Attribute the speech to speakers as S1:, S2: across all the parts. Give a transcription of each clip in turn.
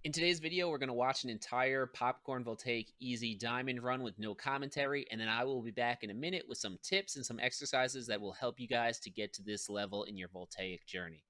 S1: In today's video, we're going to watch an entire Popcorn Voltaic Easy Diamond run with no commentary, and then I will be back in a minute with some tips and some exercises that will help you guys to get to this level in your Voltaic journey.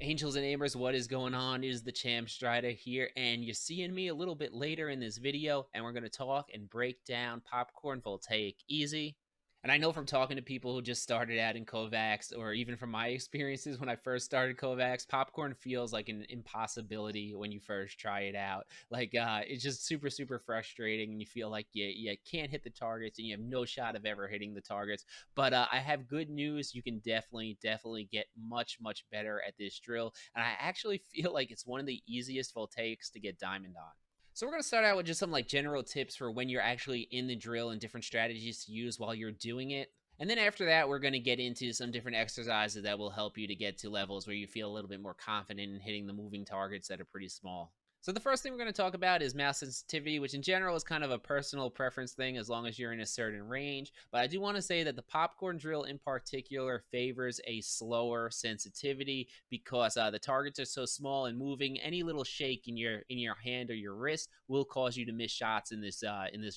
S1: Angels and Amers, what is going on? It is the Champ Strider here, and you're seeing me a little bit later in this video, and we're going to talk and break down Popcorn Voltaic Easy. And I know from talking to people who just started out in Kovaaks, or even from my experiences when I first started Kovaaks, Popcorn feels like an impossibility when you first try it out. It's just super, super frustrating, and you feel like you can't hit the targets, and you have no shot of ever hitting the targets. But I have good news. You can definitely get much, much better at this drill. And I actually feel like it's one of the easiest Voltaics to get diamond on. So we're going to start out with just some general tips for when you're actually in the drill and different strategies to use while you're doing it. And then after that, we're going to get into some different exercises that will help you to get to levels where you feel a little bit more confident in hitting the moving targets that are pretty small. So the first thing we're going to talk about is mouse sensitivity, which in general is kind of a personal preference thing as long as you're in a certain range. But I do want to say that the popcorn drill in particular favors a slower sensitivity because the targets are so small and moving. Any little shake in your hand or your wrist will cause you to miss shots in this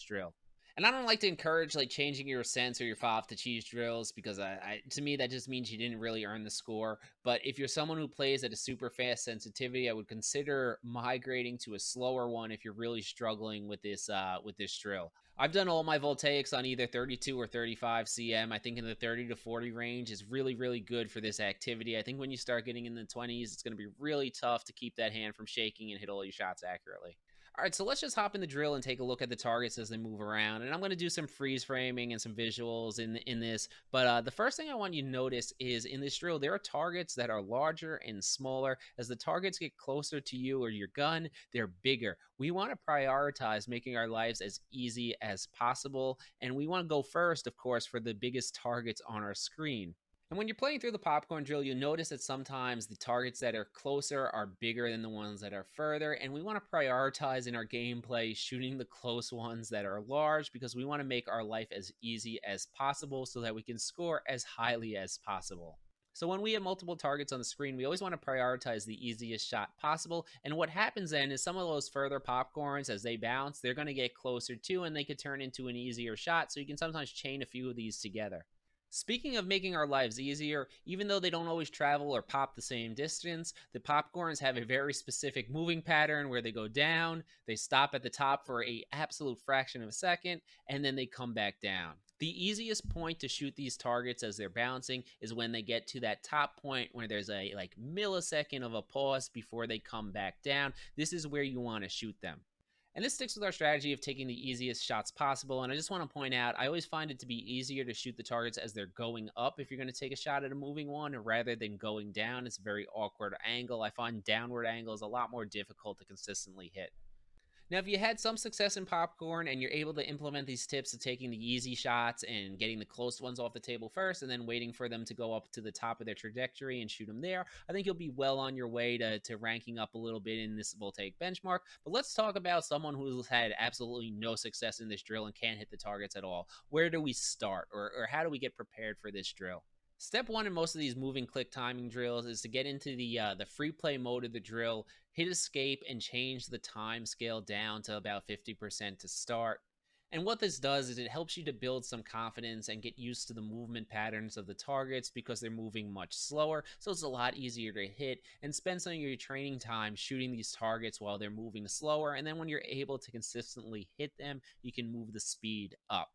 S1: drill. And I don't like to encourage changing your sense or your fob to cheese drills because to me that just means you didn't really earn the score. But if you're someone who plays at a super fast sensitivity, I would consider migrating to a slower one if you're really struggling with this drill. I've done all my voltaics on either 32 or 35 cm. I think in the 30 to 40 range is really good for this activity. I think when you start getting in the 20s, it's going to be really tough to keep that hand from shaking and hit all your shots accurately. All right, so let's just hop in the drill and take a look at the targets as they move around. And I'm going to do some freeze framing and some visuals in this. But the first thing I want you to notice is in this drill, there are targets that are larger and smaller. As the targets get closer to you or your gun, they're bigger. We want to prioritize making our lives as easy as possible. And we want to go first, of course, for the biggest targets on our screen. And when you're playing through the popcorn drill, you'll notice that sometimes the targets that are closer are bigger than the ones that are further. And we want to prioritize in our gameplay shooting the close ones that are large because we want to make our life as easy as possible so that we can score as highly as possible. So when we have multiple targets on the screen, we always want to prioritize the easiest shot possible. And what happens then is some of those further popcorns, as they bounce, they're going to get closer too, and they could turn into an easier shot. So you can sometimes chain a few of these together. Speaking of making our lives easier, even though they don't always travel or pop the same distance, the popcorns have a very specific moving pattern where they go down, they stop at the top for a absolute fraction of a second, and then they come back down. The easiest point to shoot these targets as they're bouncing is when they get to that top point where there's a millisecond of a pause before they come back down. This is where you want to shoot them. And this sticks with our strategy of taking the easiest shots possible. And I just want to point out, I always find it to be easier to shoot the targets as they're going up if you're going to take a shot at a moving one rather than going down. It's a very awkward angle. I find downward angles a lot more difficult to consistently hit. Now, if you had some success in popcorn and you're able to implement these tips of taking the easy shots and getting the close ones off the table first and then waiting for them to go up to the top of their trajectory and shoot them there, I think you'll be well on your way to ranking up a little bit in this Voltaic benchmark. But let's talk about someone who's had absolutely no success in this drill and can't hit the targets at all. Where do we start, or how do we get prepared for this drill? Step one in most of these moving click timing drills is to get into the free play mode of the drill, hit escape, and change the time scale down to about 50% to start. And what this does is it helps you to build some confidence and get used to the movement patterns of the targets because they're moving much slower. So it's a lot easier to hit and spend some of your training time shooting these targets while they're moving slower. And then when you're able to consistently hit them, you can move the speed up.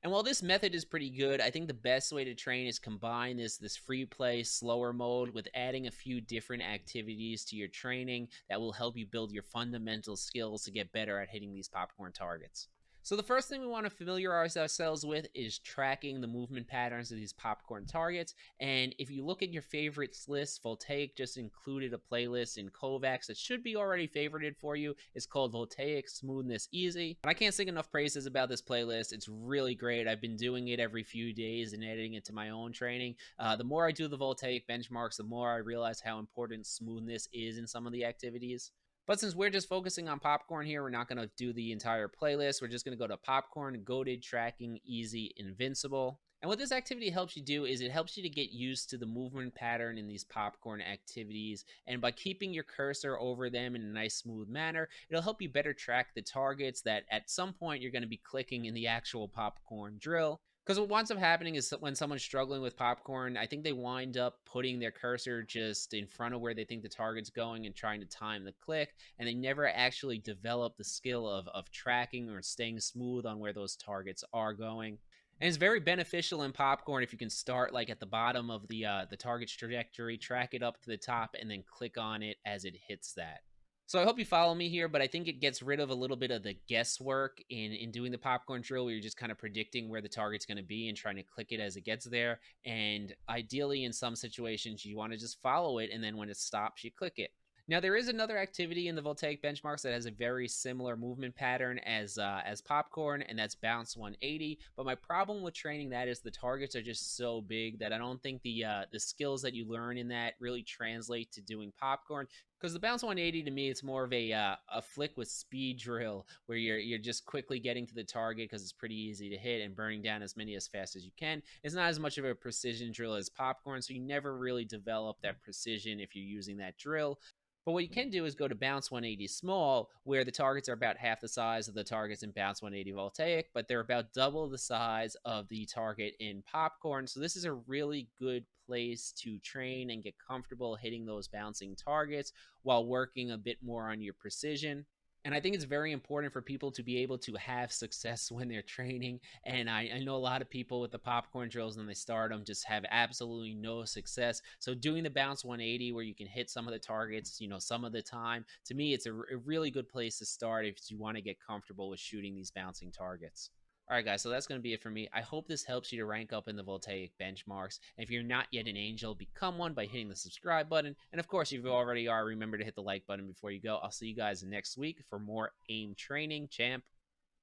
S1: And while this method is pretty good, I think the best way to train is combine this free play slower mode with adding a few different activities to your training that will help you build your fundamental skills to get better at hitting these popcorn targets. So the first thing we want to familiarize ourselves with is tracking the movement patterns of these popcorn targets. And if you look at your favorites list, Voltaic just included a playlist in Kovaaks that should be already favorited for you. It's called Voltaic Smoothness Easy. And I can't sing enough praises about this playlist. It's really great. I've been doing it every few days and adding it to my own training. The more I do the Voltaic benchmarks, the more I realize how important smoothness is in some of the activities. But since we're just focusing on popcorn here, we're not going to do the entire playlist. We're just going to go to popcorn, goated, tracking, easy, invincible. And what this activity helps you do is it helps you to get used to the movement pattern in these popcorn activities. And by keeping your cursor over them in a nice, smooth manner, it'll help you better track the targets that at some point you're going to be clicking in the actual popcorn drill. Because what winds up happening is when someone's struggling with popcorn, I think they wind up putting their cursor just in front of where they think the target's going and trying to time the click, and they never actually develop the skill of tracking or staying smooth on where those targets are going. And it's very beneficial in popcorn if you can start like at the bottom of the target's trajectory, track it up to the top, and then click on it as it hits that. So I hope you follow me here, but I think it gets rid of a little bit of the guesswork in doing the popcorn drill where you're just kind of predicting where the target's going to be and trying to click it as it gets there. And ideally, in some situations, you want to just follow it, and then when it stops, you click it. Now there is another activity in the Voltaic benchmarks that has a very similar movement pattern as popcorn, and that's bounce 180. But my problem with training that is the targets are just so big that I don't think the skills that you learn in that really translate to doing popcorn. Because the bounce 180 to me, it's more of a flick with speed drill where you're just quickly getting to the target because it's pretty easy to hit and burning down as many as fast as you can. It's not as much of a precision drill as popcorn, so you never really develop that precision if you're using that drill. But what you can do is go to bounce 180 small, where the targets are about half the size of the targets in bounce 180 voltaic, but they're about double the size of the target in popcorn. So this is a really good place to train and get comfortable hitting those bouncing targets while working a bit more on your precision. And I think it's very important for people to be able to have success when they're training. And I know a lot of people with the popcorn drills when they start them just have absolutely no success. So doing the bounce 180 where you can hit some of the targets, some of the time, to me, it's a really good place to start if you want to get comfortable with shooting these bouncing targets. All right, guys, so that's going to be it for me. I hope this helps you to rank up in the Voltaic benchmarks. And if you're not yet an angel, become one by hitting the subscribe button. And of course, if you already are, remember to hit the like button before you go. I'll see you guys next week for more aim training. Champ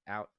S1: out.